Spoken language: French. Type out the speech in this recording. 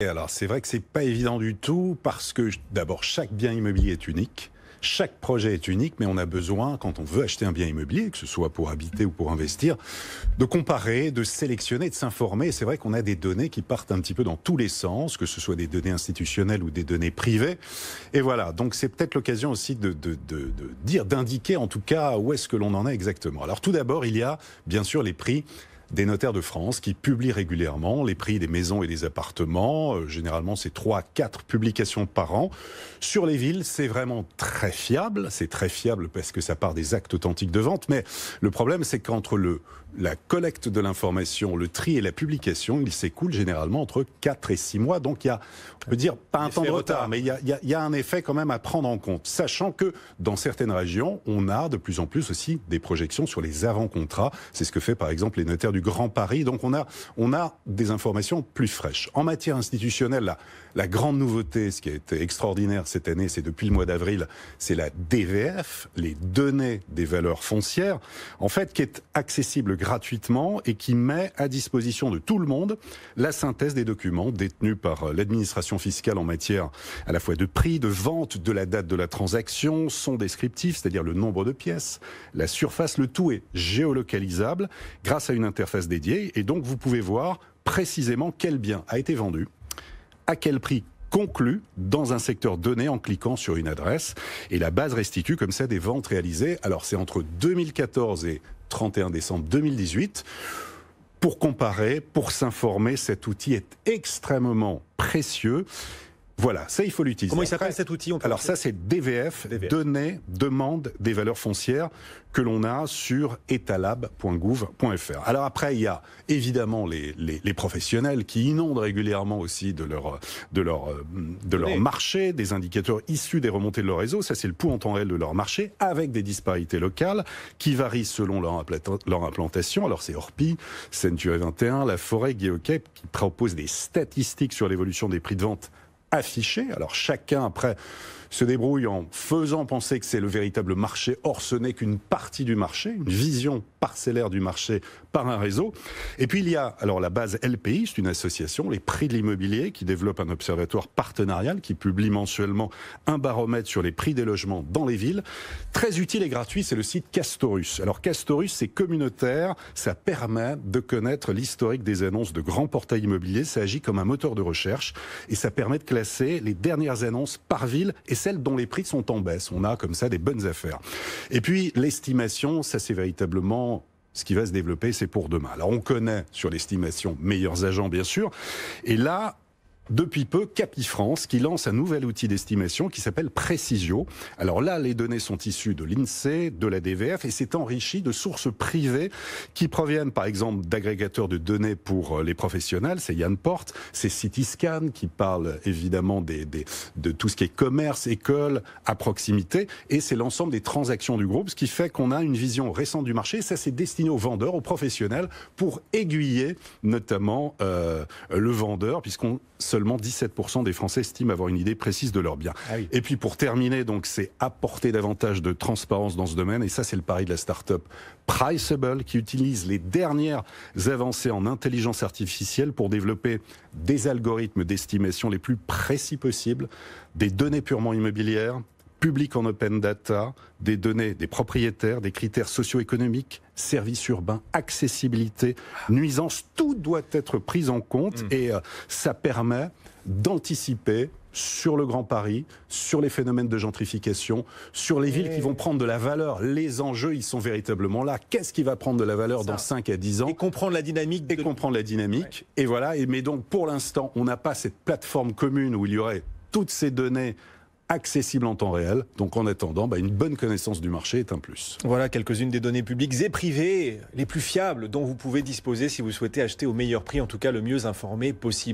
Et alors, c'est vrai que c'est pas évident du tout parce que d'abord, chaque bien immobilier est unique. Chaque projet est unique, mais on a besoin, quand on veut acheter un bien immobilier, que ce soit pour habiter ou pour investir, de comparer, de sélectionner, de s'informer. Et c'est vrai qu'on a des données qui partent un petit peu dans tous les sens, que ce soit des données institutionnelles ou des données privées. Et voilà, donc c'est peut-être l'occasion aussi d'indiquer en tout cas où est-ce que l'on en est exactement. Alors tout d'abord, il y a bien sûr les prix des notaires de France qui publient régulièrement les prix des maisons et des appartements. Généralement, c'est 3 à 4 publications par an. Sur les villes, c'est vraiment très fiable. C'est très fiable parce que ça part des actes authentiques de vente. Mais le problème, c'est qu'entre la collecte de l'information, le tri et la publication, il s'écoule généralement entre 4 et 6 mois. Donc il y a, on peut dire, pas un temps de retard, mais il y a un effet quand même à prendre en compte. Sachant que dans certaines régions, on a de plus en plus aussi des projections sur les avant-contrats. C'est ce que fait par exemple les notaires du Grand Paris. Donc on a des informations plus fraîches. En matière institutionnelle, la grande nouveauté, ce qui a été extraordinaire cette année, c'est depuis le mois d'avril, c'est la DVF, les données des valeurs foncières, en fait, qui est accessible gratuitement et qui met à disposition de tout le monde la synthèse des documents détenus par l'administration fiscale en matière à la fois de prix, de vente, de la date de la transaction, son descriptif, c'est-à-dire le nombre de pièces, la surface, le tout est géolocalisable grâce à une interface dédiée et donc vous pouvez voir précisément quel bien a été vendu, à quel prix conclu dans un secteur donné en cliquant sur une adresse. Et la base restitue comme ça des ventes réalisées. Alors c'est entre 2014 et 31 décembre 2018. Pour comparer, pour s'informer, cet outil est extrêmement précieux. Voilà, ça il faut l'utiliser. Comment il s'appelle cet outil? Alors ça c'est DVF, données, demande des valeurs foncières, que l'on a sur etalab.gouv.fr. Alors après il y a évidemment les professionnels qui inondent régulièrement aussi de leur marché, des indicateurs issus des remontées de leur réseau. Ça c'est le pouls en temps réel de leur marché, avec des disparités locales qui varient selon leur implantation. Alors c'est Orpi, Century 21, La Forêt, Geocape qui proposent des statistiques sur l'évolution des prix de vente affiché. Alors chacun après se débrouille en faisant penser que c'est le véritable marché. Or ce n'est qu'une partie du marché, une vision parcellaire du marché par un réseau. Et puis il y a alors la base LPI, c'est une association, les prix de l'immobilier, qui développe un observatoire partenarial qui publie mensuellement un baromètre sur les prix des logements dans les villes. Très utile et gratuit, c'est le site Castorus. Alors Castorus, c'est communautaire, ça permet de connaître l'historique des annonces de grands portails immobiliers. Ça agit comme un moteur de recherche et ça permet de classer les dernières annonces par ville et celles dont les prix sont en baisse. On a comme ça des bonnes affaires. Et puis l'estimation, ça c'est véritablement ce qui va se développer, c'est pour demain. Alors on connaît sur l'estimation meilleurs agents bien sûr, et là depuis peu, Capifrance qui lance un nouvel outil d'estimation qui s'appelle Précisio. Alors là, les données sont issues de l'INSEE, de la DVF et c'est enrichi de sources privées qui proviennent par exemple d'agrégateurs de données pour les professionnels. C'est Yann Porte, c'est Cityscan qui parle évidemment de tout ce qui est commerce, école, à proximité et c'est l'ensemble des transactions du groupe, ce qui fait qu'on a une vision récente du marché. Ça, c'est destiné aux vendeurs, aux professionnels pour aiguiller notamment le vendeur puisqu'on seulement 17% des Français estiment avoir une idée précise de leur bien. Ah oui. Et puis pour terminer, donc c'est apporter davantage de transparence dans ce domaine, et ça c'est le pari de la start-up Priceable, qui utilise les dernières avancées en intelligence artificielle pour développer des algorithmes d'estimation les plus précis possibles, des données purement immobilières, public en open data, des données des propriétaires, des critères socio-économiques, services urbains, accessibilité, nuisances, tout doit être pris en compte et ça permet d'anticiper sur le Grand Paris, sur les phénomènes de gentrification, sur les villes qui vont prendre de la valeur. Les enjeux, ils sont véritablement là. Qu'est-ce qui va prendre de la valeur dans 5 à 10 ans? Et comprendre la dynamique. Et voilà. Mais donc, pour l'instant, on n'a pas cette plateforme commune où il y aurait toutes ces données accessible en temps réel. Donc en attendant, une bonne connaissance du marché est un plus. Voilà quelques-unes des données publiques et privées les plus fiables dont vous pouvez disposer si vous souhaitez acheter au meilleur prix, en tout cas le mieux informé possible.